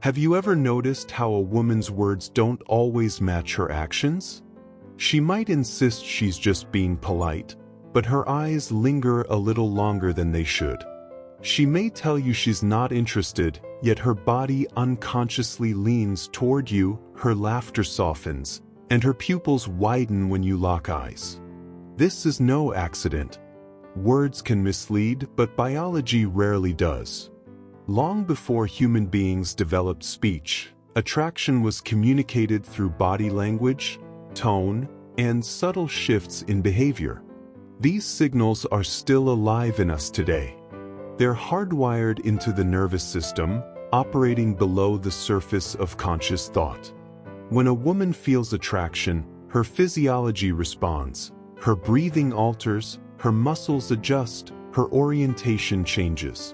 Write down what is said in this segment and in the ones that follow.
Have you ever noticed how a woman's words don't always match her actions? She might insist she's just being polite, but her eyes linger a little longer than they should. She may tell you she's not interested, yet her body unconsciously leans toward you, her laughter softens, and her pupils widen when you lock eyes. This is no accident. Words can mislead, but biology rarely does. Long before human beings developed speech, attraction was communicated through body language, tone, and subtle shifts in behavior. These signals are still alive in us today. They're hardwired into the nervous system, operating below the surface of conscious thought. When a woman feels attraction, her physiology responds, her breathing alters, her muscles adjust, her orientation changes.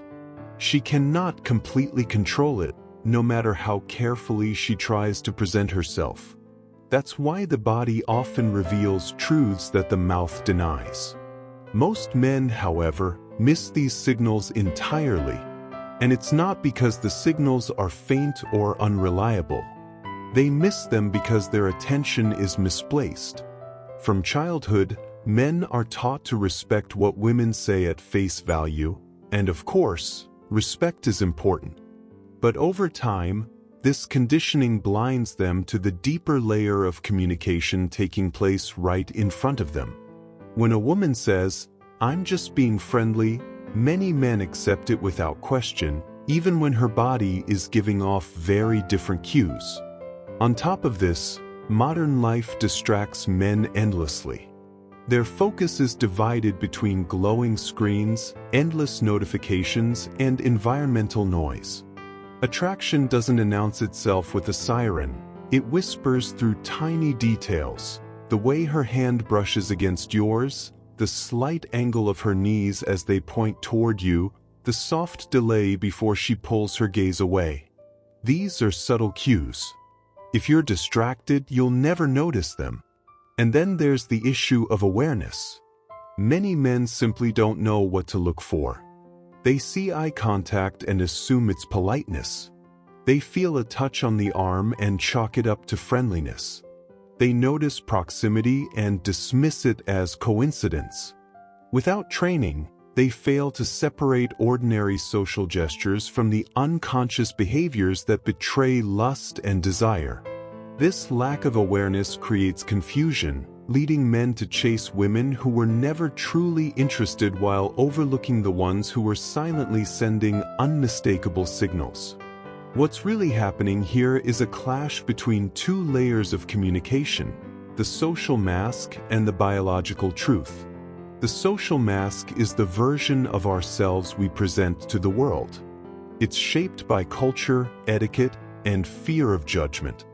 She cannot completely control it, no matter how carefully she tries to present herself. That's why the body often reveals truths that the mouth denies. Most men, however, miss these signals entirely, and it's not because the signals are faint or unreliable. They miss them because their attention is misplaced. From childhood, men are taught to respect what women say at face value, and of course, respect is important. But over time, this conditioning blinds them to the deeper layer of communication taking place right in front of them. When a woman says, "I'm just being friendly," many men accept it without question, even when her body is giving off very different cues. On top of this, modern life distracts men endlessly. Their focus is divided between glowing screens, endless notifications, and environmental noise. Attraction doesn't announce itself with a siren. It whispers through tiny details: the way her hand brushes against yours, the slight angle of her knees as they point toward you, the soft delay before she pulls her gaze away. These are subtle cues. If you're distracted, you'll never notice them. And then there's the issue of awareness. Many men simply don't know what to look for. They see eye contact and assume it's politeness. They feel a touch on the arm and chalk it up to friendliness. They notice proximity and dismiss it as coincidence. Without training, they fail to separate ordinary social gestures from the unconscious behaviors that betray lust and desire. This lack of awareness creates confusion, leading men to chase women who were never truly interested while overlooking the ones who were silently sending unmistakable signals. What's really happening here is a clash between two layers of communication: the social mask and the biological truth. The social mask is the version of ourselves we present to the world. It's shaped by culture, etiquette, and fear of judgment.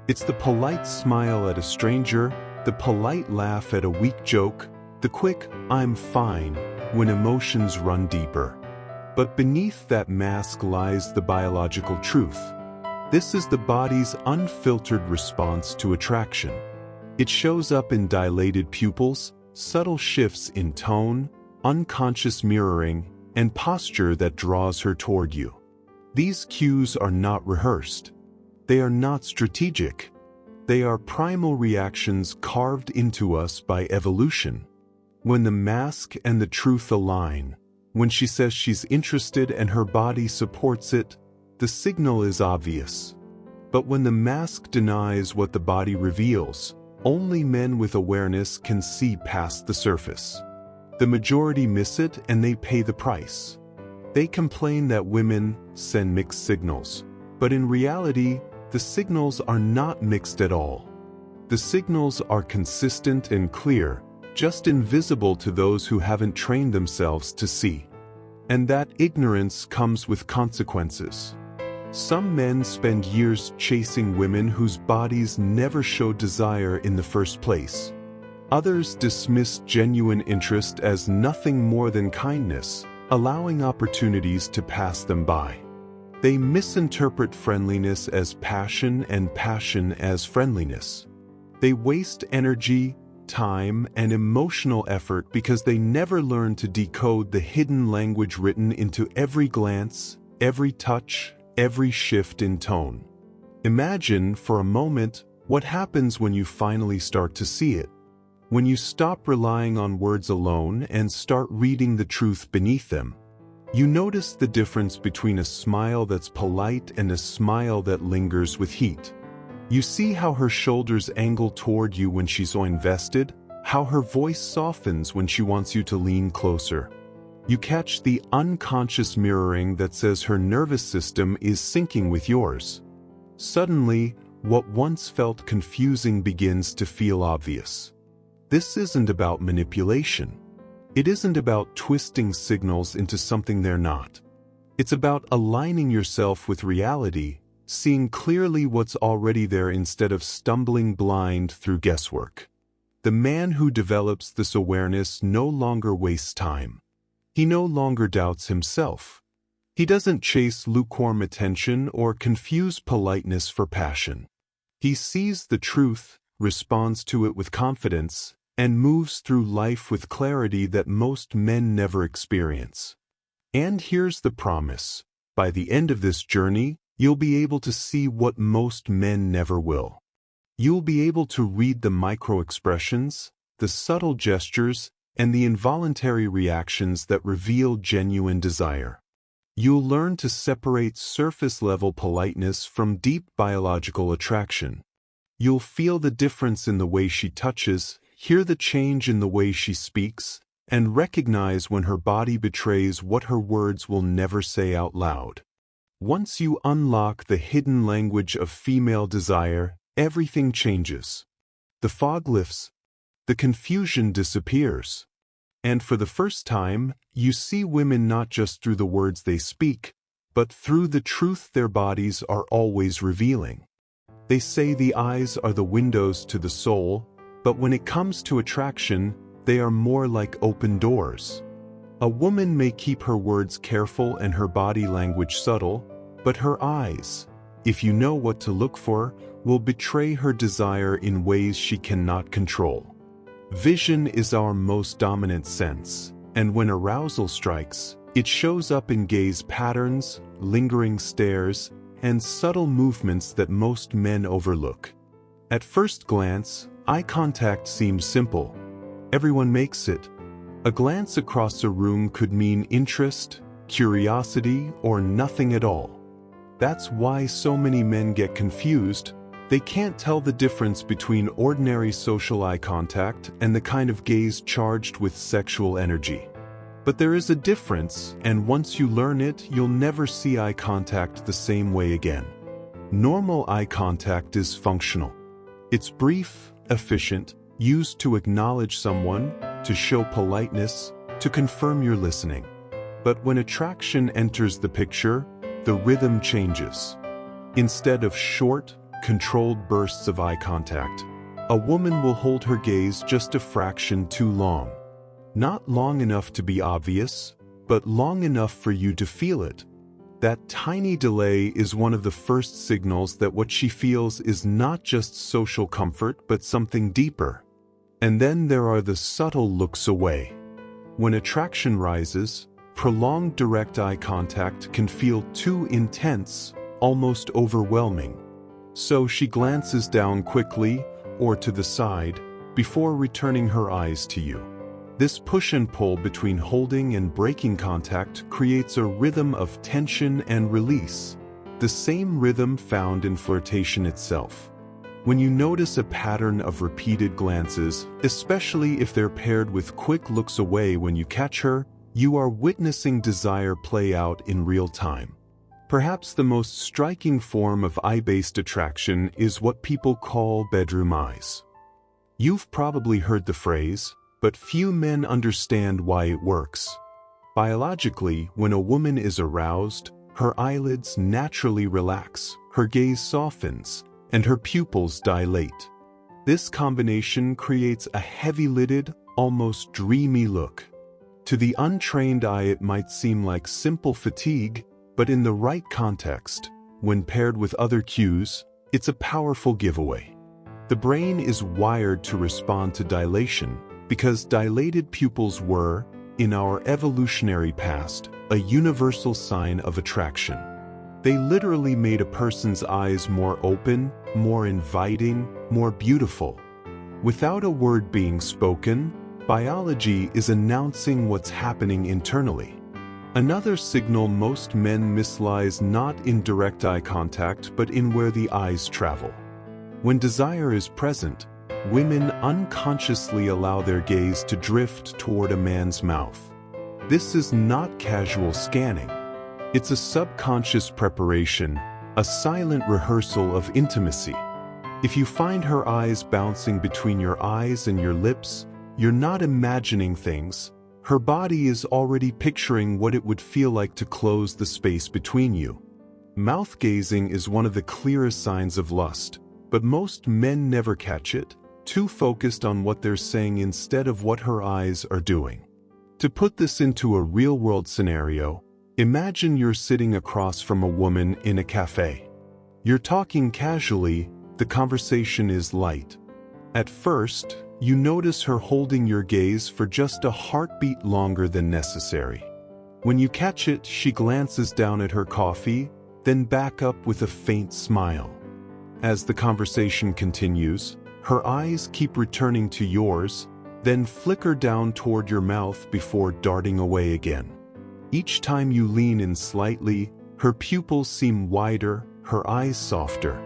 It's the polite smile at a stranger, the polite laugh at a weak joke, the quick "I'm fine" when emotions run deeper. But beneath that mask lies the biological truth. This is the body's unfiltered response to attraction. It shows up in dilated pupils, subtle shifts in tone, unconscious mirroring, and posture that draws her toward you. These cues are not rehearsed. They are not strategic. They are primal reactions carved into us by evolution. When the mask and the truth align, when she says she's interested and her body supports it, the signal is obvious. But when the mask denies what the body reveals, only men with awareness can see past the surface. The majority miss it and they pay the price. They complain that women send mixed signals, but in reality, the signals are not mixed at all. The signals are consistent and clear, just invisible to those who haven't trained themselves to see. And that ignorance comes with consequences. Some men spend years chasing women whose bodies never show desire in the first place. Others dismiss genuine interest as nothing more than kindness, allowing opportunities to pass them by. They misinterpret friendliness as passion and passion as friendliness. They waste energy, time, and emotional effort because they never learn to decode the hidden language written into every glance, every touch, every shift in tone. Imagine for a moment what happens when you finally start to see it. When you stop relying on words alone and start reading the truth beneath them. You notice the difference between a smile that's polite and a smile that lingers with heat. You see how her shoulders angle toward you when she's so invested, how her voice softens when she wants you to lean closer. You catch the unconscious mirroring that says her nervous system is syncing with yours. Suddenly, what once felt confusing begins to feel obvious. This isn't about manipulation. It isn't about twisting signals into something they're not. It's about aligning yourself with reality, seeing clearly what's already there instead of stumbling blind through guesswork. The man who develops this awareness no longer wastes time. He no longer doubts himself. He doesn't chase lukewarm attention or confuse politeness for passion. He sees the truth, responds to it with confidence, and moves through life with clarity that most men never experience. And here's the promise. By the end of this journey, you'll be able to see what most men never will. You'll be able to read the micro-expressions, the subtle gestures, and the involuntary reactions that reveal genuine desire. You'll learn to separate surface-level politeness from deep biological attraction. You'll feel the difference in the way she touches, hear the change in the way she speaks, and recognize when her body betrays what her words will never say out loud. Once you unlock the hidden language of female desire, everything changes. The fog lifts. The confusion disappears. And for the first time, you see women not just through the words they speak, but through the truth their bodies are always revealing. They say the eyes are the windows to the soul, but when it comes to attraction, they are more like open doors. A woman may keep her words careful and her body language subtle, but her eyes, if you know what to look for, will betray her desire in ways she cannot control. Vision is our most dominant sense, and when arousal strikes, it shows up in gaze patterns, lingering stares, and subtle movements that most men overlook. At first glance, eye contact seems simple. Everyone makes it. A glance across a room could mean interest, curiosity, or nothing at all. That's why so many men get confused. They can't tell the difference between ordinary social eye contact and the kind of gaze charged with sexual energy. But there is a difference, and once you learn it, you'll never see eye contact the same way again. Normal eye contact is functional. It's brief, efficient, used to acknowledge someone, to show politeness, to confirm you're listening. But when attraction enters the picture, the rhythm changes. Instead of short, controlled bursts of eye contact, a woman will hold her gaze just a fraction too long. Not long enough to be obvious, but long enough for you to feel it. That tiny delay is one of the first signals that what she feels is not just social comfort but something deeper. And then there are the subtle looks away. When attraction rises, prolonged direct eye contact can feel too intense, almost overwhelming. So she glances down quickly, or to the side, before returning her eyes to you. This push and pull between holding and breaking contact creates a rhythm of tension and release, the same rhythm found in flirtation itself. When you notice a pattern of repeated glances, especially if they're paired with quick looks away when you catch her, you are witnessing desire play out in real time. Perhaps the most striking form of eye-based attraction is what people call bedroom eyes. You've probably heard the phrase, but few men understand why it works. Biologically, when a woman is aroused, her eyelids naturally relax, her gaze softens, and her pupils dilate. This combination creates a heavy-lidded, almost dreamy look. To the untrained eye it might seem like simple fatigue, but in the right context, when paired with other cues, it's a powerful giveaway. The brain is wired to respond to dilation because dilated pupils were, in our evolutionary past, a universal sign of attraction. They literally made a person's eyes more open, more inviting, more beautiful. Without a word being spoken, biology is announcing what's happening internally. Another signal most men miss lies not in direct eye contact but in where the eyes travel. When desire is present, women unconsciously allow their gaze to drift toward a man's mouth. This is not casual scanning. It's a subconscious preparation, a silent rehearsal of intimacy. If you find her eyes bouncing between your eyes and your lips, you're not imagining things. Her body is already picturing what it would feel like to close the space between you. Mouth gazing is one of the clearest signs of lust, but most men never catch it, too focused on what they're saying instead of what her eyes are doing. To put this into a real-world scenario, imagine you're sitting across from a woman in a cafe. You're talking casually, the conversation is light. At first, you notice her holding your gaze for just a heartbeat longer than necessary. When you catch it, she glances down at her coffee, then back up with a faint smile. As the conversation continues, her eyes keep returning to yours, then flicker down toward your mouth before darting away again. Each time you lean in slightly, her pupils seem wider, her eyes softer.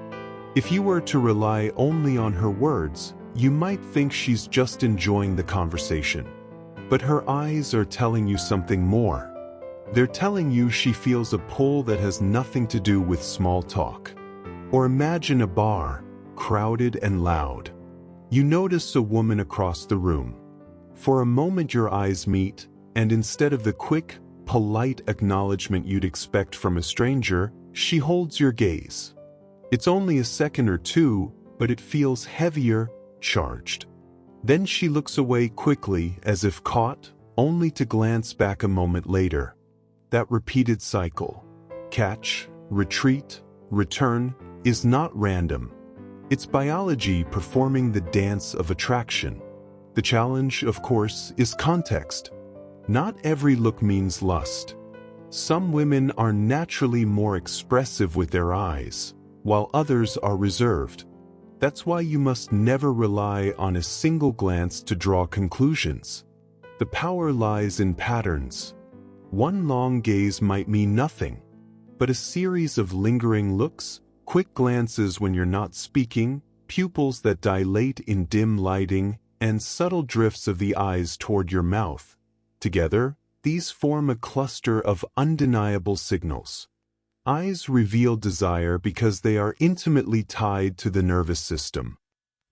If you were to rely only on her words, you might think she's just enjoying the conversation. But her eyes are telling you something more. They're telling you she feels a pull that has nothing to do with small talk. Or imagine a bar, crowded and loud. You notice a woman across the room. For a moment your eyes meet, and instead of the quick, polite acknowledgement you'd expect from a stranger, she holds your gaze. It's only a second or two, but it feels heavier, charged. Then she looks away quickly, as if caught, only to glance back a moment later. That repeated cycle, catch, retreat, return, is not random. It's biology performing the dance of attraction. The challenge, of course, is context. Not every look means lust. Some women are naturally more expressive with their eyes, while others are reserved. That's why you must never rely on a single glance to draw conclusions. The power lies in patterns. One long gaze might mean nothing, but a series of lingering looks, quick glances when you're not speaking, pupils that dilate in dim lighting, and subtle drifts of the eyes toward your mouth. Together, these form a cluster of undeniable signals. Eyes reveal desire because they are intimately tied to the nervous system.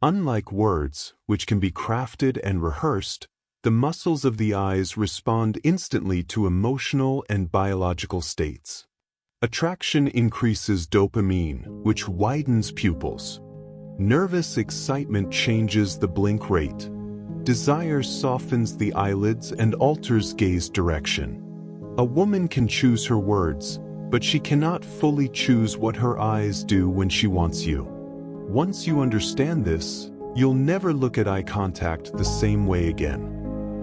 Unlike words, which can be crafted and rehearsed, the muscles of the eyes respond instantly to emotional and biological states. Attraction increases dopamine, which widens pupils. Nervous excitement changes the blink rate. Desire softens the eyelids and alters gaze direction. A woman can choose her words, but she cannot fully choose what her eyes do when she wants you. Once you understand this, you'll never look at eye contact the same way again.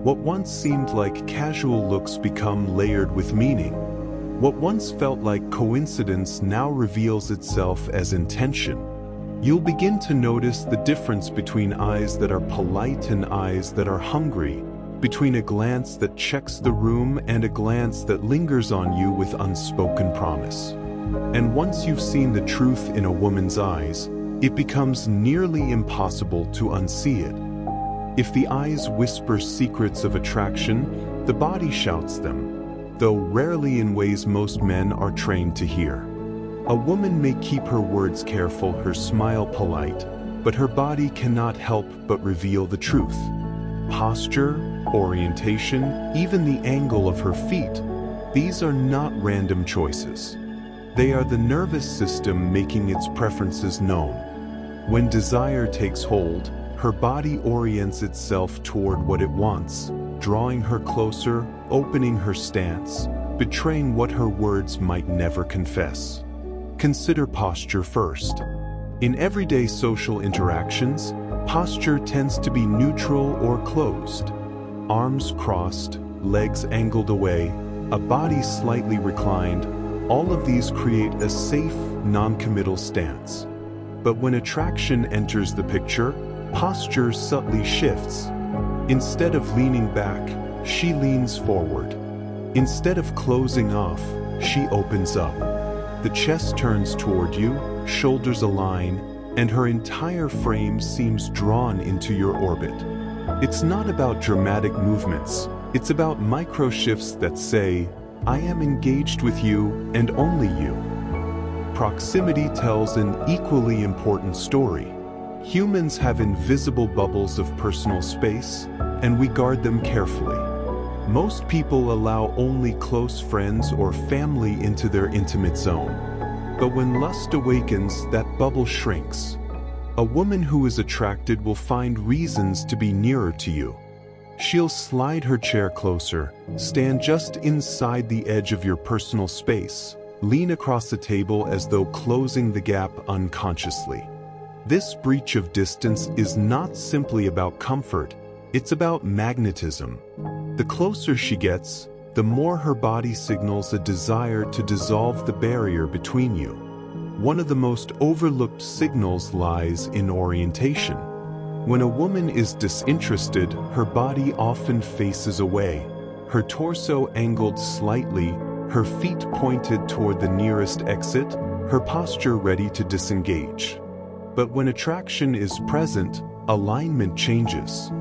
What once seemed like casual looks become layered with meaning. What once felt like coincidence now reveals itself as intention. You'll begin to notice the difference between eyes that are polite and eyes that are hungry, between a glance that checks the room and a glance that lingers on you with unspoken promise. And once you've seen the truth in a woman's eyes, it becomes nearly impossible to unsee it. If the eyes whisper secrets of attraction, the body shouts them, though rarely in ways most men are trained to hear. A woman may keep her words careful, her smile polite, but her body cannot help but reveal the truth. Posture, orientation, even the angle of her feet, these are not random choices. They are the nervous system making its preferences known. When desire takes hold, her body orients itself toward what it wants, drawing her closer, opening her stance, betraying what her words might never confess. Consider posture first. In everyday social interactions, posture tends to be neutral or closed. Arms crossed, legs angled away, a body slightly reclined, All of these create a safe, non-committal stance. But when attraction enters the picture, posture subtly shifts. Instead of leaning back, she leans forward. Instead of closing off, she opens up. The chest turns toward you, shoulders align, and her entire frame seems drawn into your orbit. It's not about dramatic movements. It's about micro shifts that say, I am engaged with you and only you. Proximity tells an equally important story. Humans have invisible bubbles of personal space, and we guard them carefully. Most people allow only close friends or family into their intimate zone. But when lust awakens, that bubble shrinks. A woman who is attracted will find reasons to be nearer to you. She'll slide her chair closer, stand just inside the edge of your personal space, lean across the table as though closing the gap unconsciously. This breach of distance is not simply about comfort, it's about magnetism. The closer she gets, the more her body signals a desire to dissolve the barrier between you. One of the most overlooked signals lies in orientation. When a woman is disinterested, her body often faces away, her torso angled slightly, her feet pointed toward the nearest exit, her posture ready to disengage. But when attraction is present, alignment changes.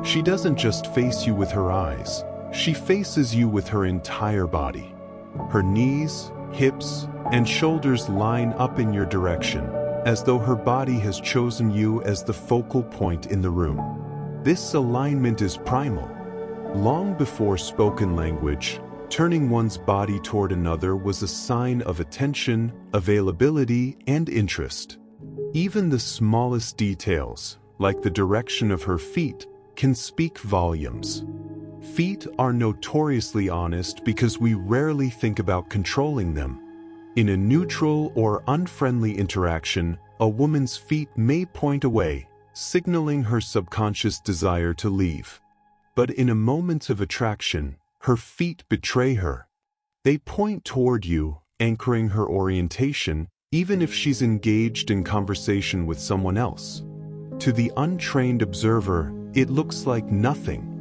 She doesn't just face you with her eyes, she faces you with her entire body. Her knees, hips, and shoulders line up in your direction, as though her body has chosen you as the focal point in the room. This alignment is primal. Long before spoken language, turning one's body toward another was a sign of attention, availability, and interest. Even the smallest details, like the direction of her feet, can speak volumes. Feet are notoriously honest because we rarely think about controlling them. In a neutral or unfriendly interaction, a woman's feet may point away, signaling her subconscious desire to leave. But in a moment of attraction, her feet betray her. They point toward you, anchoring her orientation, even if she's engaged in conversation with someone else. To the untrained observer, it looks like nothing.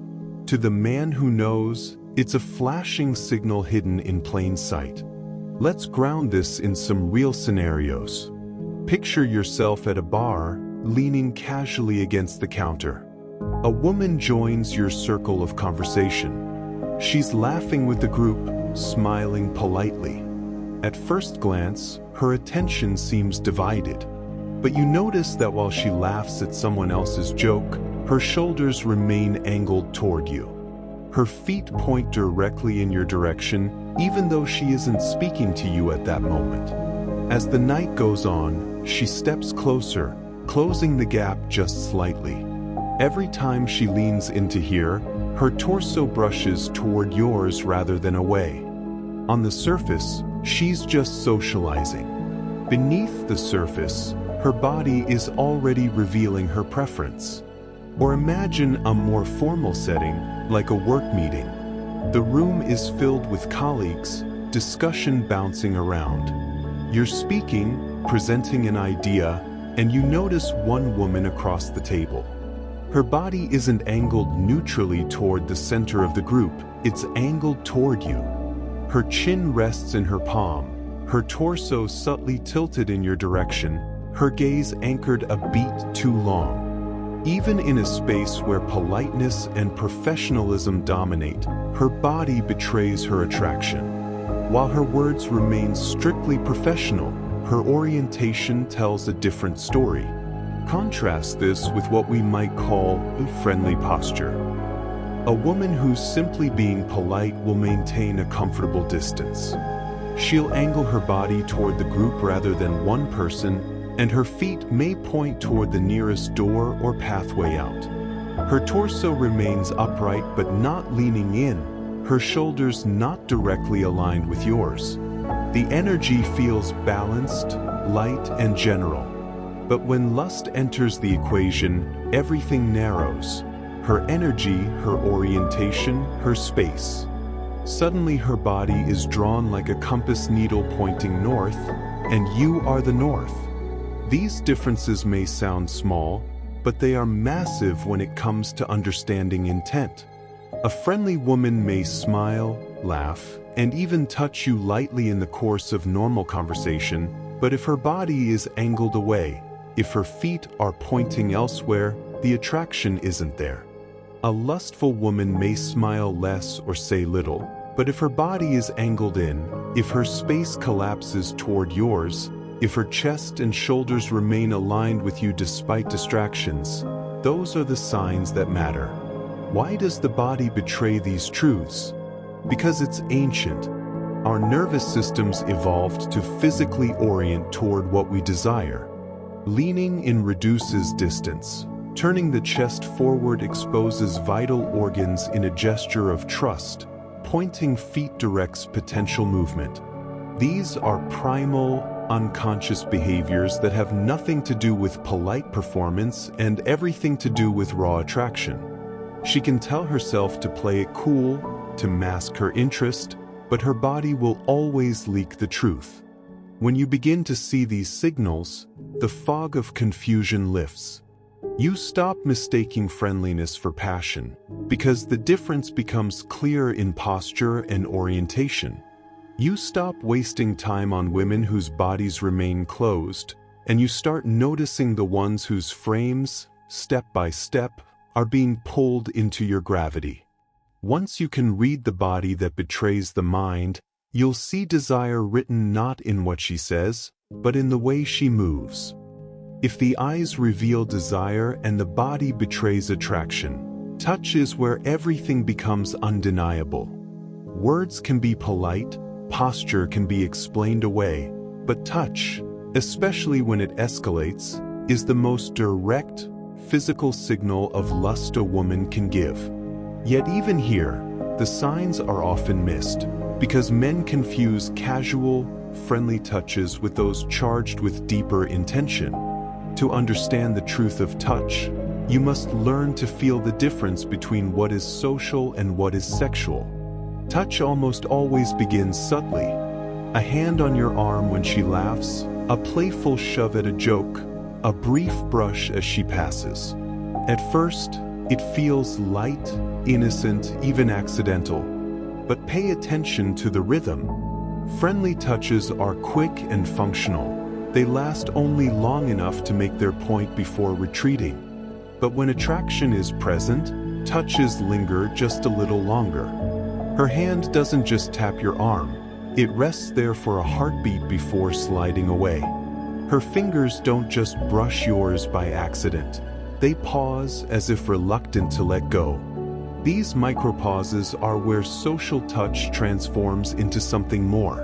To the man who knows, it's a flashing signal hidden in plain sight. Let's ground this in some real scenarios. Picture yourself at a bar, leaning casually against the counter. A woman joins your circle of conversation. She's laughing with the group, smiling politely. At first glance, her attention seems divided. But you notice that while she laughs at someone else's joke, her shoulders remain angled toward you. Her feet point directly in your direction, even though she isn't speaking to you at that moment. As the night goes on, she steps closer, closing the gap just slightly. Every time she leans into here, her torso brushes toward yours rather than away. On the surface, she's just socializing. Beneath the surface, her body is already revealing her preference. Or imagine a more formal setting, like a work meeting. The room is filled with colleagues, discussion bouncing around. You're speaking, presenting an idea, and you notice one woman across the table. Her body isn't angled neutrally toward the center of the group, it's angled toward you. Her chin rests in her palm, her torso subtly tilted in your direction, her gaze anchored a beat too long. Even in a space where politeness and professionalism dominate, her body betrays her attraction. While her words remain strictly professional, her orientation tells a different story. Contrast this with what we might call a friendly posture. A woman who's simply being polite will maintain a comfortable distance. She'll angle her body toward the group rather than one person, and her feet may point toward the nearest door or pathway out. Her torso remains upright but not leaning in, her shoulders not directly aligned with yours. The energy feels balanced, light, and general. But when lust enters the equation, everything narrows. Her energy, her orientation, her space. Suddenly her body is drawn like a compass needle pointing north, and you are the north. These differences may sound small, but they are massive when it comes to understanding intent. A friendly woman may smile, laugh, and even touch you lightly in the course of normal conversation, but if her body is angled away, if her feet are pointing elsewhere, the attraction isn't there. A lustful woman may smile less or say little, but if her body is angled in, if her space collapses toward yours, if her chest and shoulders remain aligned with you despite distractions, those are the signs that matter. Why does the body betray these truths? Because it's ancient. Our nervous systems evolved to physically orient toward what we desire. Leaning in reduces distance. Turning the chest forward exposes vital organs in a gesture of trust. Pointing feet directs potential movement. These are primal, unconscious behaviors that have nothing to do with polite performance and everything to do with raw attraction. She can tell herself to play it cool, to mask her interest, but her body will always leak the truth. When you begin to see these signals, the fog of confusion lifts. You stop mistaking friendliness for passion, because the difference becomes clear in posture and orientation. You stop wasting time on women whose bodies remain closed, and you start noticing the ones whose frames, step by step, are being pulled into your gravity. Once you can read the body that betrays the mind, you'll see desire written not in what she says, but in the way she moves. If the eyes reveal desire and the body betrays attraction, touch is where everything becomes undeniable. Words can be polite, posture can be explained away, but touch, especially when it escalates, is the most direct, physical signal of lust a woman can give. Yet even here, the signs are often missed, because men confuse casual, friendly touches with those charged with deeper intention. To understand the truth of touch, you must learn to feel the difference between what is social and what is sexual. Touch almost always begins subtly. A hand on your arm when she laughs, a playful shove at a joke, a brief brush as she passes. At first, it feels light, innocent, even accidental. But pay attention to the rhythm. Friendly touches are quick and functional. They last only long enough to make their point before retreating. But when attraction is present, touches linger just a little longer. Her hand doesn't just tap your arm, it rests there for a heartbeat before sliding away. Her fingers don't just brush yours by accident. They pause as if reluctant to let go. These micropauses are where social touch transforms into something more.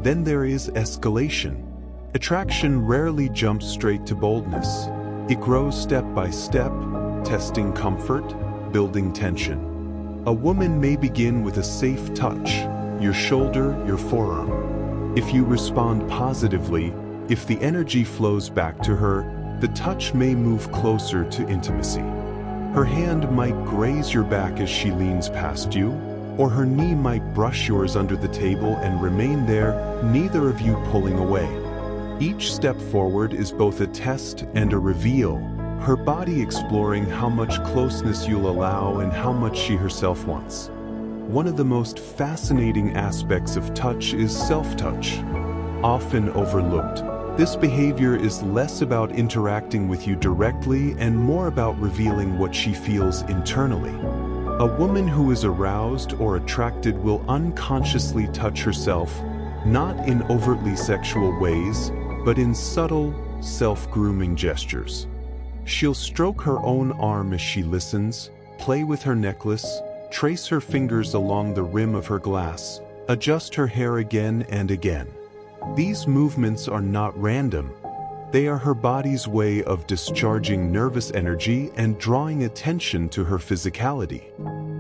Then there is escalation. Attraction rarely jumps straight to boldness. It grows step by step, testing comfort, building tension. A woman may begin with a safe touch, your shoulder, your forearm. If you respond positively, if the energy flows back to her, the touch may move closer to intimacy. Her hand might graze your back as she leans past you, or her knee might brush yours under the table and remain there, neither of you pulling away. Each step forward is both a test and a reveal, her body exploring how much closeness you'll allow and how much she herself wants. One of the most fascinating aspects of touch is self-touch. Often overlooked, this behavior is less about interacting with you directly and more about revealing what she feels internally. A woman who is aroused or attracted will unconsciously touch herself, not in overtly sexual ways, but in subtle, self-grooming gestures. She'll stroke her own arm as she listens, play with her necklace, trace her fingers along the rim of her glass, adjust her hair again and again. These movements are not random. They are her body's way of discharging nervous energy and drawing attention to her physicality.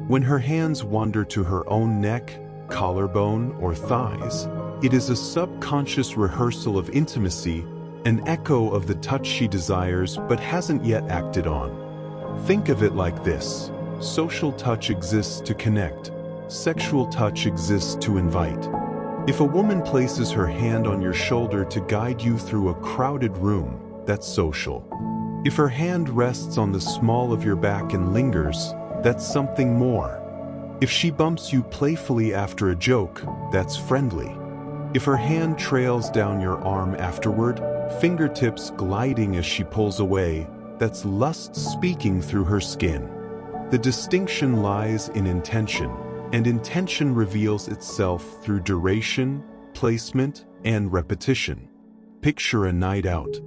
When her hands wander to her own neck, collarbone, or thighs, it is a subconscious rehearsal of intimacy, an echo of the touch she desires but hasn't yet acted on. Think of it like this: social touch exists to connect. sexual touch exists to invite. If a woman places her hand on your shoulder to guide you through a crowded room, that's social. If her hand rests on the small of your back and lingers, that's something more. If she bumps you playfully after a joke, that's friendly. If her hand trails down your arm afterward, fingertips gliding as she pulls away, that's lust speaking through her skin. The distinction lies in intention, and intention reveals itself through duration, placement, and repetition. Picture a night out.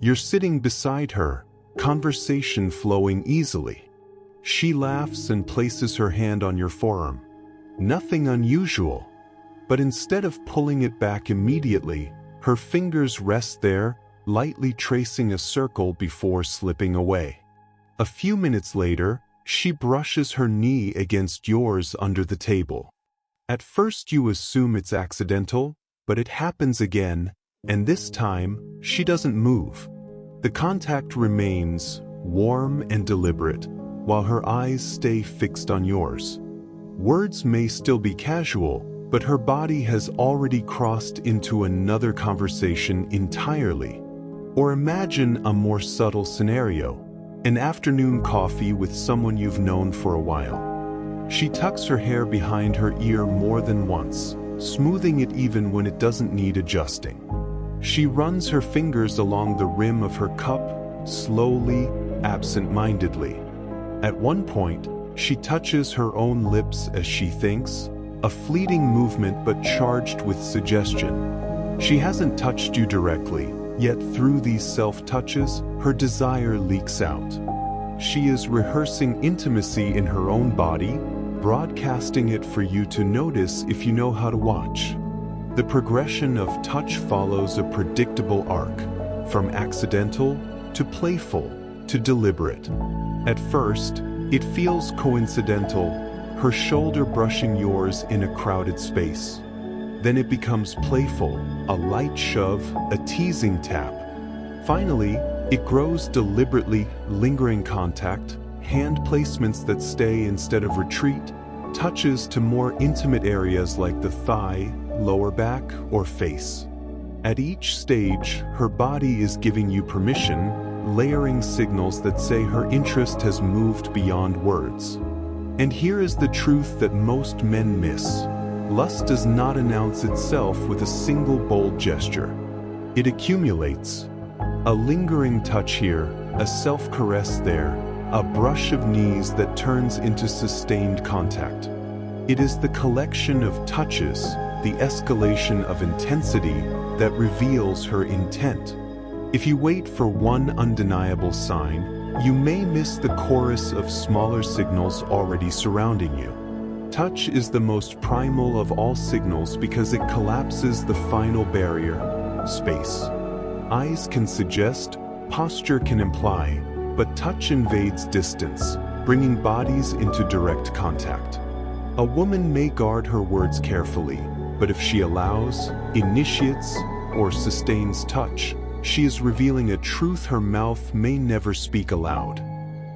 You're sitting beside her, conversation flowing easily. She laughs and places her hand on your forearm. Nothing unusual. But instead of pulling it back immediately, her fingers rest there, lightly tracing a circle before slipping away. A few minutes later, she brushes her knee against yours under the table. At first you assume it's accidental, but it happens again, and this time, she doesn't move. The contact remains warm and deliberate, while her eyes stay fixed on yours. Words may still be casual, but her body has already crossed into another conversation entirely. Or imagine a more subtle scenario, an afternoon coffee with someone you've known for a while. She tucks her hair behind her ear more than once, smoothing it even when it doesn't need adjusting. She runs her fingers along the rim of her cup, slowly, absent-mindedly. At one point, she touches her own lips as she thinks, a fleeting movement but charged with suggestion. She hasn't touched you directly, yet through these self-touches, her desire leaks out. She is rehearsing intimacy in her own body, broadcasting it for you to notice if you know how to watch. The progression of touch follows a predictable arc, from accidental to playful to deliberate. At first, it feels coincidental, her shoulder brushing yours in a crowded space. Then it becomes playful, a light shove, a teasing tap. Finally, it grows deliberately, lingering contact, hand placements that stay instead of retreat, touches to more intimate areas like the thigh, lower back, or face. At each stage, her body is giving you permission, layering signals that say her interest has moved beyond words. And here is the truth that most men miss. Lust does not announce itself with a single bold gesture. It accumulates. A lingering touch here, a self-caress there, a brush of knees that turns into sustained contact. It is the collection of touches, the escalation of intensity, that reveals her intent. If you wait for one undeniable sign, you may miss the chorus of smaller signals already surrounding you. Touch is the most primal of all signals because it collapses the final barrier, space. Eyes can suggest, posture can imply, but touch invades distance, bringing bodies into direct contact. A woman may guard her words carefully, but if she allows, initiates, or sustains touch, she is revealing a truth her mouth may never speak aloud.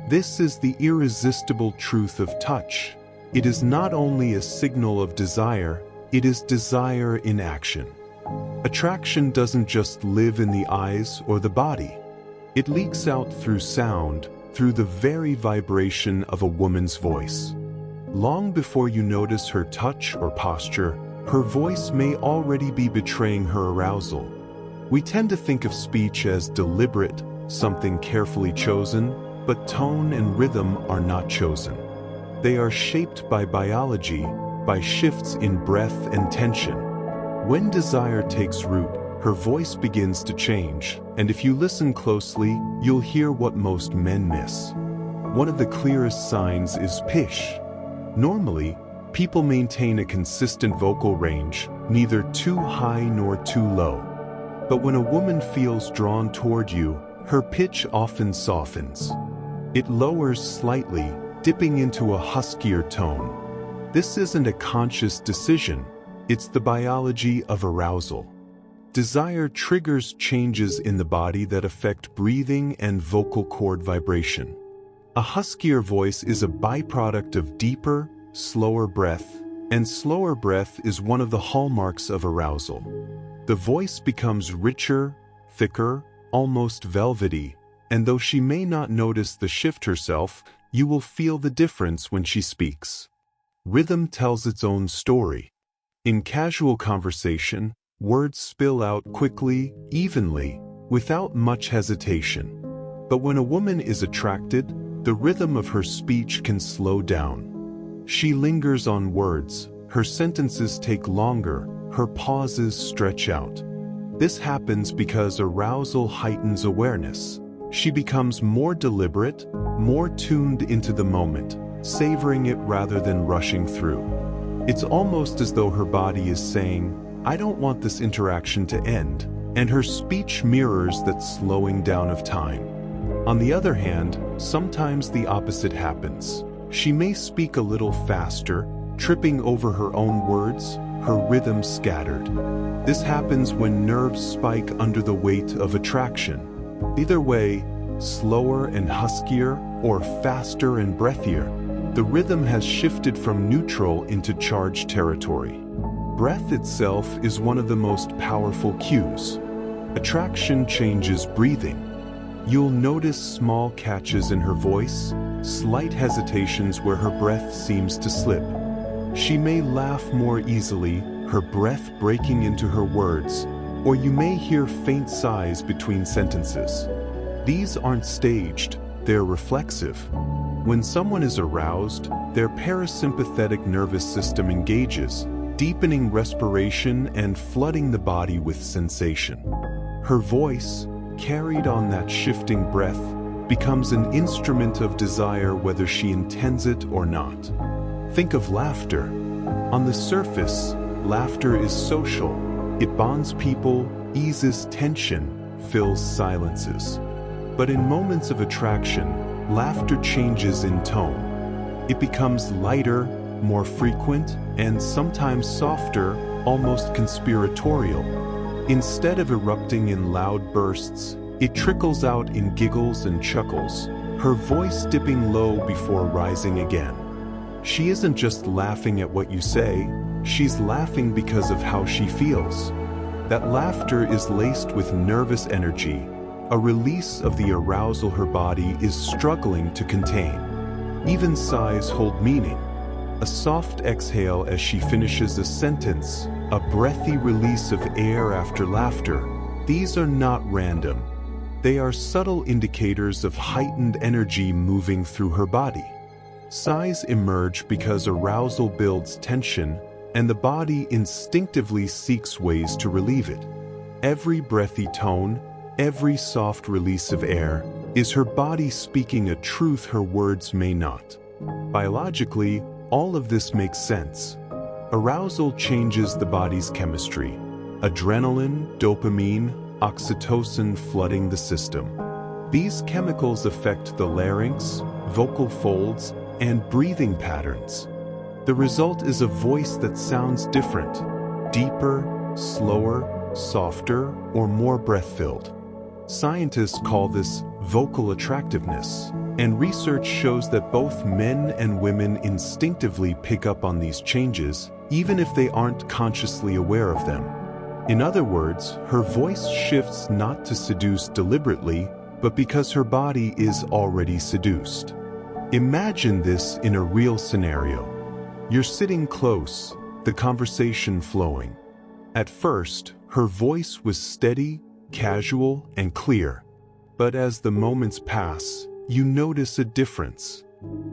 This is the irresistible truth of touch. It is not only a signal of desire, it is desire in action. Attraction doesn't just live in the eyes or the body. It leaks out through sound, through the very vibration of a woman's voice. Long before you notice her touch or posture, her voice may already be betraying her arousal. We tend to think of speech as deliberate, something carefully chosen, but tone and rhythm are not chosen. They are shaped by biology, by shifts in breath and tension. When desire takes root, her voice begins to change, and if you listen closely, you'll hear what most men miss. One of the clearest signs is pitch. Normally, people maintain a consistent vocal range, neither too high nor too low. But when a woman feels drawn toward you, her pitch often softens. It lowers slightly, dipping into a huskier tone. This isn't a conscious decision, it's the biology of arousal. Desire triggers changes in the body that affect breathing and vocal cord vibration. A huskier voice is a byproduct of deeper, slower breath, And slower breath is one of the hallmarks of arousal. The voice becomes richer, thicker, almost velvety, and though she may not notice the shift herself, you will feel the difference when she speaks. Rhythm tells its own story. In casual conversation, words spill out quickly, evenly, without much hesitation. But when a woman is attracted, the rhythm of her speech can slow down. She lingers on words, her sentences take longer, her pauses stretch out. This happens because arousal heightens awareness. She becomes more deliberate, more tuned into the moment, savoring it rather than rushing through. It's almost as though her body is saying, "I don't want this interaction to end," and her speech mirrors that slowing down of time. On the other hand, sometimes the opposite happens. She may speak a little faster, tripping over her own words, her rhythm scattered. This happens when nerves spike under the weight of attraction. Either way, slower and huskier, or faster and breathier, the rhythm has shifted from neutral into charged territory. Breath itself is one of the most powerful cues. Attraction changes breathing. You'll notice small catches in her voice, slight hesitations where her breath seems to slip. She may laugh more easily, her breath breaking into her words, or you may hear faint sighs between sentences. These aren't staged, they're reflexive. When someone is aroused, their parasympathetic nervous system engages, deepening respiration and flooding the body with sensation. Her voice, carried on that shifting breath, becomes an instrument of desire whether she intends it or not. Think of laughter. On the surface, laughter is social. It bonds people, eases tension, fills silences. But in moments of attraction, laughter changes in tone. It becomes lighter, more frequent, and sometimes softer, almost conspiratorial. Instead of erupting in loud bursts, it trickles out in giggles and chuckles, her voice dipping low before rising again. She isn't just laughing at what you say, she's laughing because of how she feels. That laughter is laced with nervous energy, a release of the arousal her body is struggling to contain. Even sighs hold meaning. A soft exhale as she finishes a sentence, a breathy release of air after laughter. These are not random. They are subtle indicators of heightened energy moving through her body. Sighs emerge because arousal builds tension, and the body instinctively seeks ways to relieve it. Every breathy tone, every soft release of air, is her body speaking a truth her words may not. Biologically, all of this makes sense. Arousal changes the body's chemistry. Adrenaline, dopamine, oxytocin flooding the system. These chemicals affect the larynx, vocal folds, and breathing patterns. The result is a voice that sounds different, deeper, slower, softer, or more breath-filled. Scientists call this vocal attractiveness, and research shows that both men and women instinctively pick up on these changes, even if they aren't consciously aware of them. In other words, her voice shifts not to seduce deliberately, but because her body is already seduced. Imagine this in a real scenario. You're sitting close, the conversation flowing. At first, her voice was steady, casual, and clear. But as the moments pass, you notice a difference.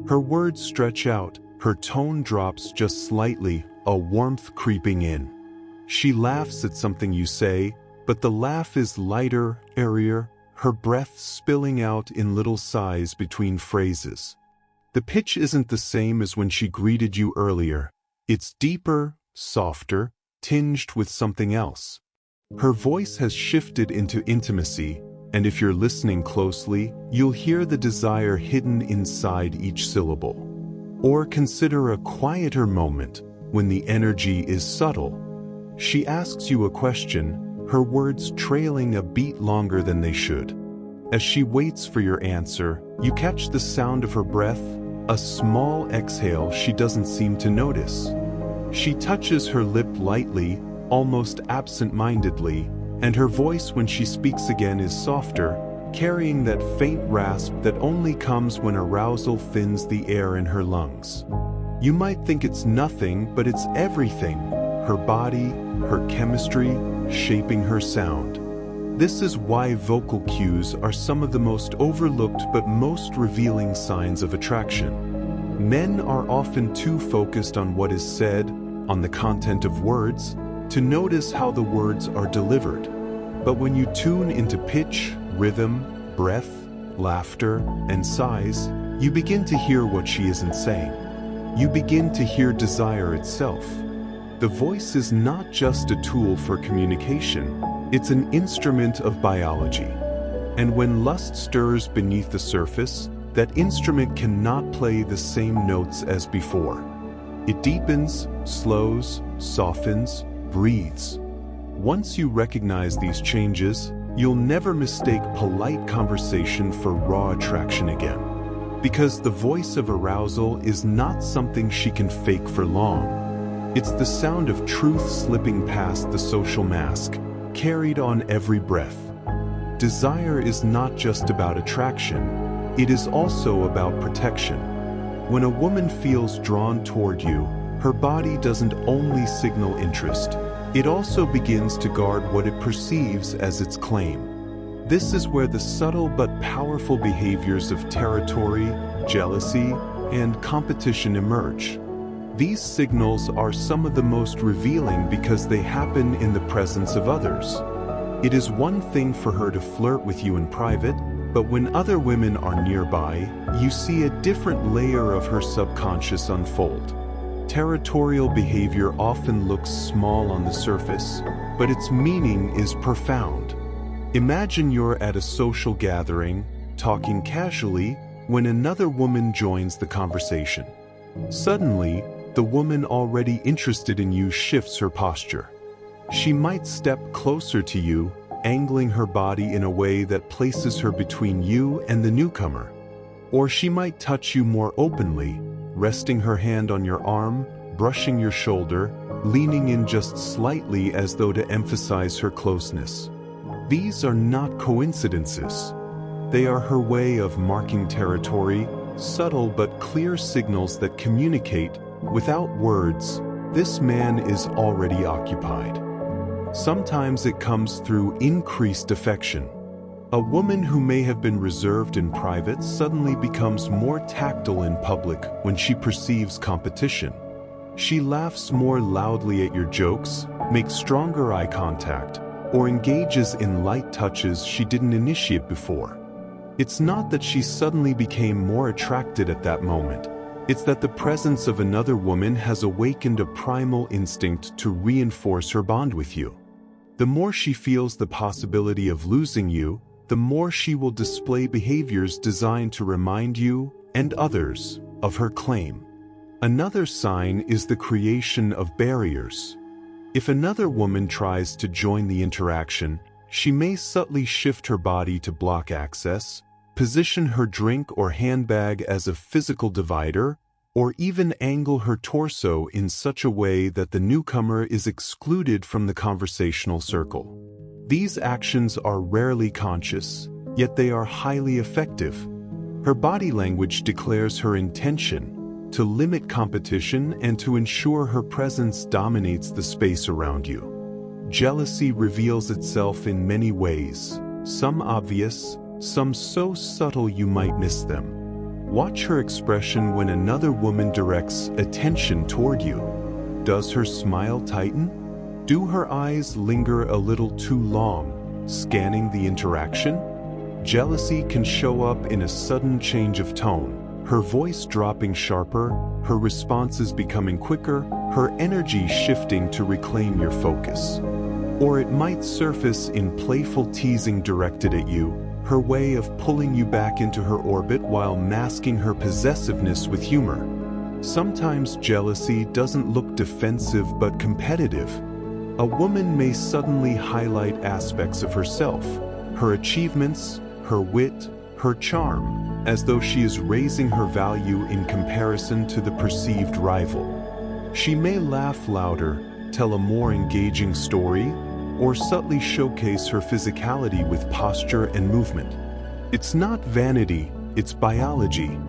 Her words stretch out, her tone drops just slightly, a warmth creeping in. She laughs at something you say, but the laugh is lighter, airier, her breath spilling out in little sighs between phrases. The pitch isn't the same as when she greeted you earlier. It's deeper, softer, tinged with something else. Her voice has shifted into intimacy, and if you're listening closely, you'll hear the desire hidden inside each syllable. Or consider a quieter moment when the energy is subtle. She asks you a question, her words trailing a beat longer than they should. As she waits for your answer, you catch the sound of her breath, a small exhale she doesn't seem to notice. She touches her lip lightly, almost absent-mindedly, and her voice when she speaks again is softer, carrying that faint rasp that only comes when arousal thins the air in her lungs. You might think it's nothing, but it's everything. Her body, her chemistry, shaping her sound. This is why vocal cues are some of the most overlooked but most revealing signs of attraction. Men are often too focused on what is said, on the content of words, to notice how the words are delivered. But when you tune into pitch, rhythm, breath, laughter, and sighs, you begin to hear what she isn't saying. You begin to hear desire itself. The voice is not just a tool for communication, it's an instrument of biology. And when lust stirs beneath the surface, that instrument cannot play the same notes as before. It deepens, slows, softens, breathes. Once you recognize these changes, you'll never mistake polite conversation for raw attraction again. Because the voice of arousal is not something she can fake for long. It's the sound of truth slipping past the social mask, carried on every breath. Desire is not just about attraction, it is also about protection. When a woman feels drawn toward you, her body doesn't only signal interest, it also begins to guard what it perceives as its claim. This is where the subtle but powerful behaviors of territory, jealousy, and competition emerge. These signals are some of the most revealing because they happen in the presence of others. It is one thing for her to flirt with you in private, but when other women are nearby, you see a different layer of her subconscious unfold. Territorial behavior often looks small on the surface, but its meaning is profound. Imagine you're at a social gathering, talking casually, when another woman joins the conversation. Suddenly, the woman already interested in you shifts her posture. She might step closer to you, angling her body in a way that places her between you and the newcomer. Or she might touch you more openly, resting her hand on your arm, brushing your shoulder, leaning in just slightly as though to emphasize her closeness. These are not coincidences. They are her way of marking territory, subtle but clear signals that communicate, without words, this man is already occupied. Sometimes it comes through increased affection. A woman who may have been reserved in private suddenly becomes more tactile in public when she perceives competition. She laughs more loudly at your jokes, makes stronger eye contact, or engages in light touches she didn't initiate before. It's not that she suddenly became more attracted at that moment. It's that the presence of another woman has awakened a primal instinct to reinforce her bond with you. The more she feels the possibility of losing you, the more she will display behaviors designed to remind you, and others, of her claim. Another sign is the creation of barriers. If another woman tries to join the interaction, she may subtly shift her body to block access, position her drink or handbag as a physical divider, or even angle her torso in such a way that the newcomer is excluded from the conversational circle. These actions are rarely conscious, yet they are highly effective. Her body language declares her intention to limit competition and to ensure her presence dominates the space around you. Jealousy reveals itself in many ways, some obvious, some so subtle you might miss them. Watch her expression when another woman directs attention toward you. Does her smile tighten? Do her eyes linger a little too long, scanning the interaction? Jealousy can show up in a sudden change of tone, her voice dropping sharper, her responses becoming quicker, her energy shifting to reclaim your focus. Or it might surface in playful teasing directed at you, her way of pulling you back into her orbit while masking her possessiveness with humor. Sometimes jealousy doesn't look defensive but competitive. A woman may suddenly highlight aspects of herself, her achievements, her wit, her charm, as though she is raising her value in comparison to the perceived rival. She may laugh louder, tell a more engaging story, or subtly showcase her physicality with posture and movement. It's not vanity, it's biology.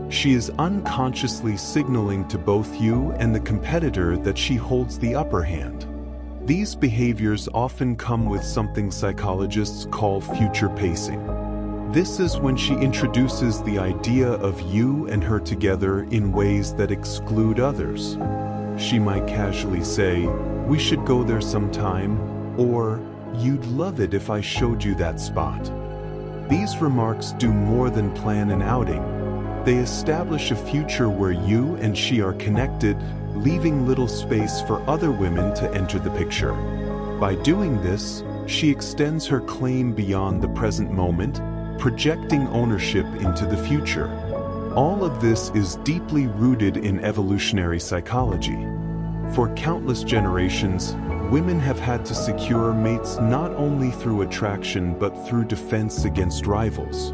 She is unconsciously signaling to both you and the competitor that she holds the upper hand. These behaviors often come with something psychologists call future pacing. This is when she introduces the idea of you and her together in ways that exclude others. She might casually say, "We should go there sometime," or "You'd love it if I showed you that spot." These remarks do more than plan an outing. They establish a future where you and she are connected, leaving little space for other women to enter the picture. By doing this, she extends her claim beyond the present moment, projecting ownership into the future. All of this is deeply rooted in evolutionary psychology. For countless generations, women have had to secure mates not only through attraction but through defense against rivals.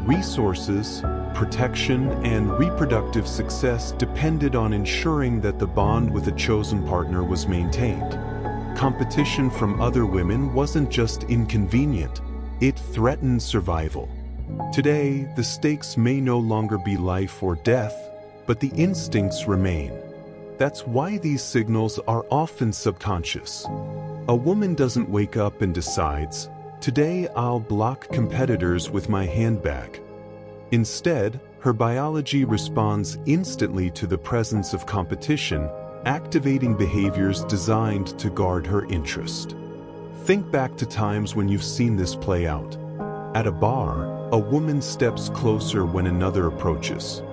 Resources, protection, and reproductive success depended on ensuring that the bond with a chosen partner was maintained. Competition from other women wasn't just inconvenient, it threatened survival. Today, the stakes may no longer be life or death, but the instincts remain. That's why these signals are often subconscious. A woman doesn't wake up and decides, "Today I'll block competitors with my handbag." Instead, her biology responds instantly to the presence of competition, activating behaviors designed to guard her interest. Think back to times when you've seen this play out. At a bar, a woman steps closer when another approaches.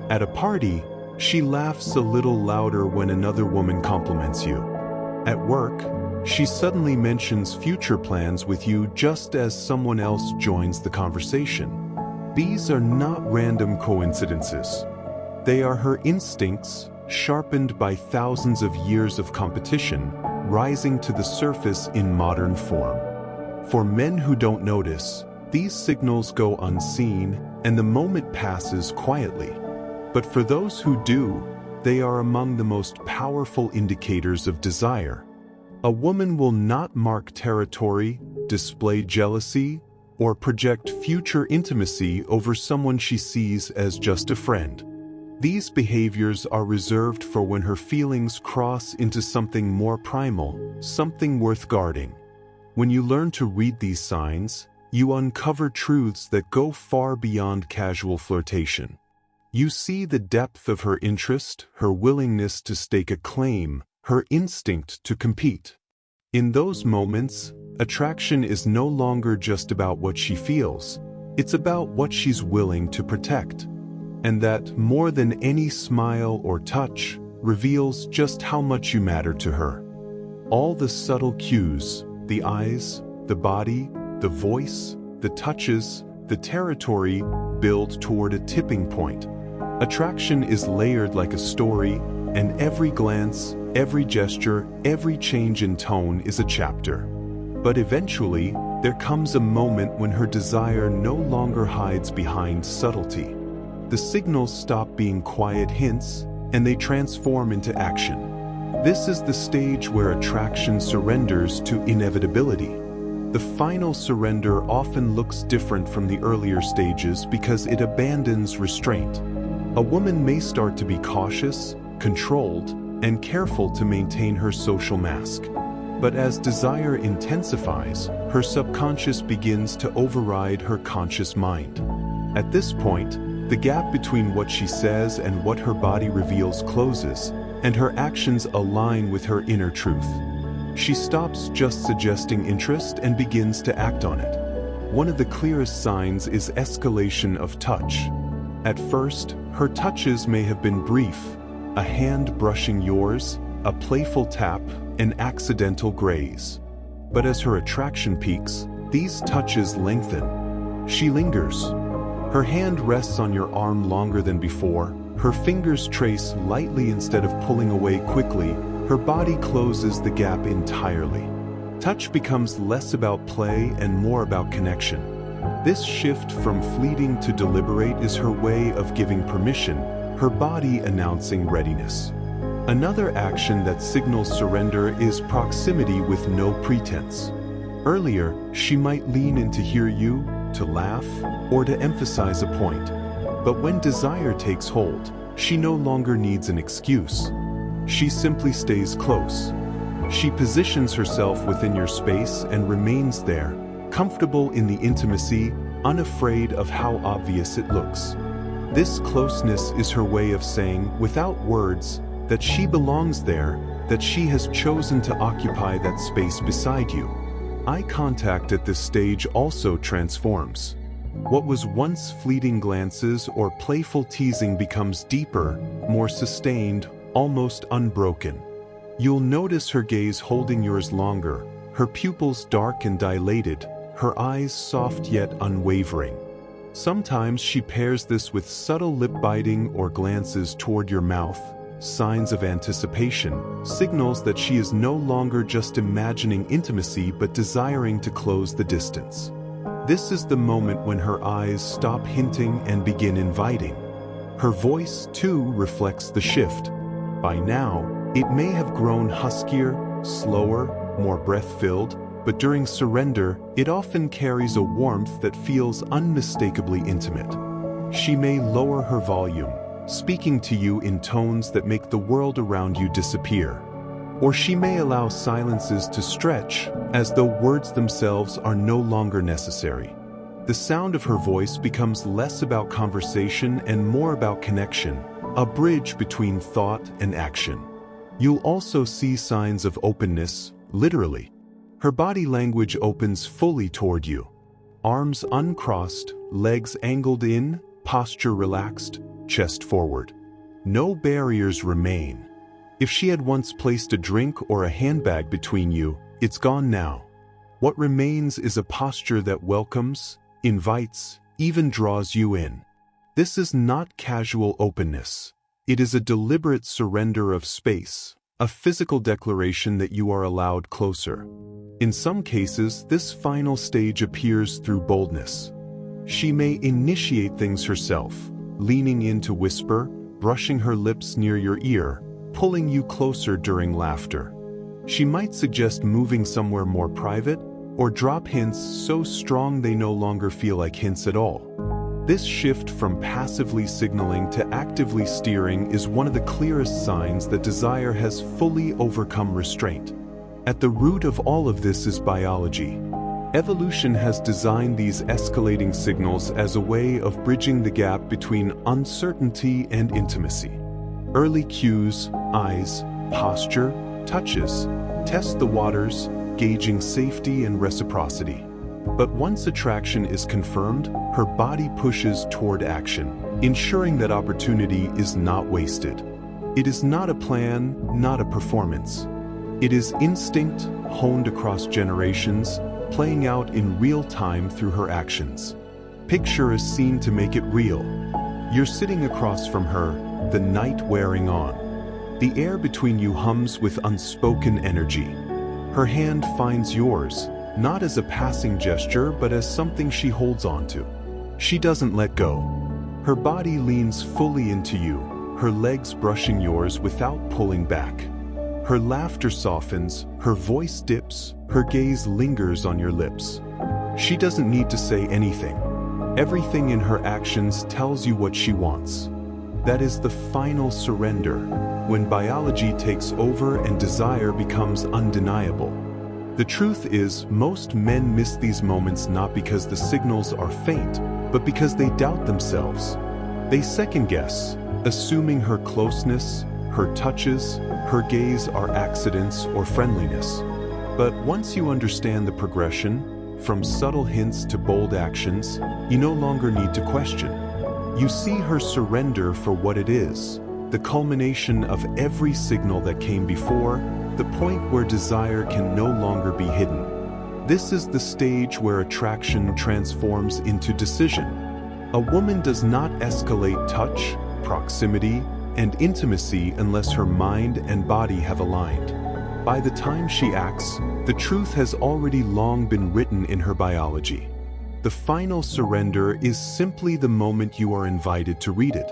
At a party, she laughs a little louder when another woman compliments you. At work, she suddenly mentions future plans with you just as someone else joins the conversation. These are not random coincidences. They are her instincts, sharpened by thousands of years of competition, rising to the surface in modern form. For men who don't notice, these signals go unseen, and the moment passes quietly. But for those who do, they are among the most powerful indicators of desire. A woman will not mark territory, display jealousy, or project future intimacy over someone she sees as just a friend. These behaviors are reserved for when her feelings cross into something more primal, something worth guarding. When you learn to read these signs, you uncover truths that go far beyond casual flirtation. You see the depth of her interest, her willingness to stake a claim, her instinct to compete. In those moments, attraction is no longer just about what she feels, it's about what she's willing to protect. And that, more than any smile or touch, reveals just how much you matter to her. All the subtle cues, the eyes, the body, the voice, the touches, the territory, build toward a tipping point. Attraction is layered like a story, and every glance, every gesture, every change in tone is a chapter. But eventually, there comes a moment when her desire no longer hides behind subtlety. The signals stop being quiet hints, and they transform into action. This is the stage where attraction surrenders to inevitability. The final surrender often looks different from the earlier stages because it abandons restraint. A woman may start to be cautious, controlled, and careful to maintain her social mask. But as desire intensifies, her subconscious begins to override her conscious mind. At this point, the gap between what she says and what her body reveals closes, and her actions align with her inner truth. She stops just suggesting interest and begins to act on it. One of the clearest signs is escalation of touch. At first, her touches may have been brief, a hand brushing yours, a playful tap, an accidental graze. But as her attraction peaks, these touches lengthen. She lingers. Her hand rests on your arm longer than before, her fingers trace lightly instead of pulling away quickly, her body closes the gap entirely. Touch becomes less about play and more about connection. This shift from fleeting to deliberate is her way of giving permission, her body announcing readiness. Another action that signals surrender is proximity with no pretense. Earlier, she might lean in to hear you, to laugh, or to emphasize a point. But when desire takes hold, she no longer needs an excuse. She simply stays close. She positions herself within your space and remains there, comfortable in the intimacy, unafraid of how obvious it looks. This closeness is her way of saying, without words, that she belongs there, that she has chosen to occupy that space beside you. Eye contact at this stage also transforms. What was once fleeting glances or playful teasing becomes deeper, more sustained, almost unbroken. You'll notice her gaze holding yours longer, her pupils dark and dilated, her eyes soft yet unwavering. Sometimes she pairs this with subtle lip-biting or glances toward your mouth, signs of anticipation, signals that she is no longer just imagining intimacy but desiring to close the distance. This is the moment when her eyes stop hinting and begin inviting. Her voice, too, reflects the shift. By now, it may have grown huskier, slower, more breath-filled, but during surrender, it often carries a warmth that feels unmistakably intimate. She may lower her volume, speaking to you in tones that make the world around you disappear. Or she may allow silences to stretch, as though words themselves are no longer necessary. The sound of her voice becomes less about conversation and more about connection, a bridge between thought and action. You'll also see signs of openness, literally. Her body language opens fully toward you. Arms uncrossed, legs angled in, posture relaxed, chest forward. No barriers remain. If she had once placed a drink or a handbag between you, it's gone now. What remains is a posture that welcomes, invites, even draws you in. This is not casual openness. It is a deliberate surrender of space, a physical declaration that you are allowed closer. In some cases, this final stage appears through boldness. She may initiate things herself, leaning in to whisper, brushing her lips near your ear, pulling you closer during laughter. She might suggest moving somewhere more private, or drop hints so strong they no longer feel like hints at all. This shift from passively signaling to actively steering is one of the clearest signs that desire has fully overcome restraint. At the root of all of this is biology. Evolution has designed these escalating signals as a way of bridging the gap between uncertainty and intimacy. Early cues, eyes, posture, touches, test the waters, gauging safety and reciprocity. But once attraction is confirmed, her body pushes toward action, ensuring that opportunity is not wasted. It is not a plan, not a performance. It is instinct, honed across generations, playing out in real time through her actions. Picture a scene to make it real. You're sitting across from her, the night wearing on. The air between you hums with unspoken energy. Her hand finds yours, not as a passing gesture but as something she holds onto. She doesn't let go. Her body leans fully into you, her legs brushing yours without pulling back. Her laughter softens, her voice dips, her gaze lingers on your lips. She doesn't need to say anything. Everything in her actions tells you what she wants. That is the final surrender, when biology takes over and desire becomes undeniable. The truth is, most men miss these moments not because the signals are faint, but because they doubt themselves. They second-guess, assuming her closeness, her touches, her gaze are accidents or friendliness. But once you understand the progression, from subtle hints to bold actions, you no longer need to question. You see her surrender for what it is, the culmination of every signal that came before, the point where desire can no longer be hidden. This is the stage where attraction transforms into decision. A woman does not escalate touch, proximity, and intimacy unless her mind and body have aligned. By the time she acts, the truth has already long been written in her biology. The final surrender is simply the moment you are invited to read it.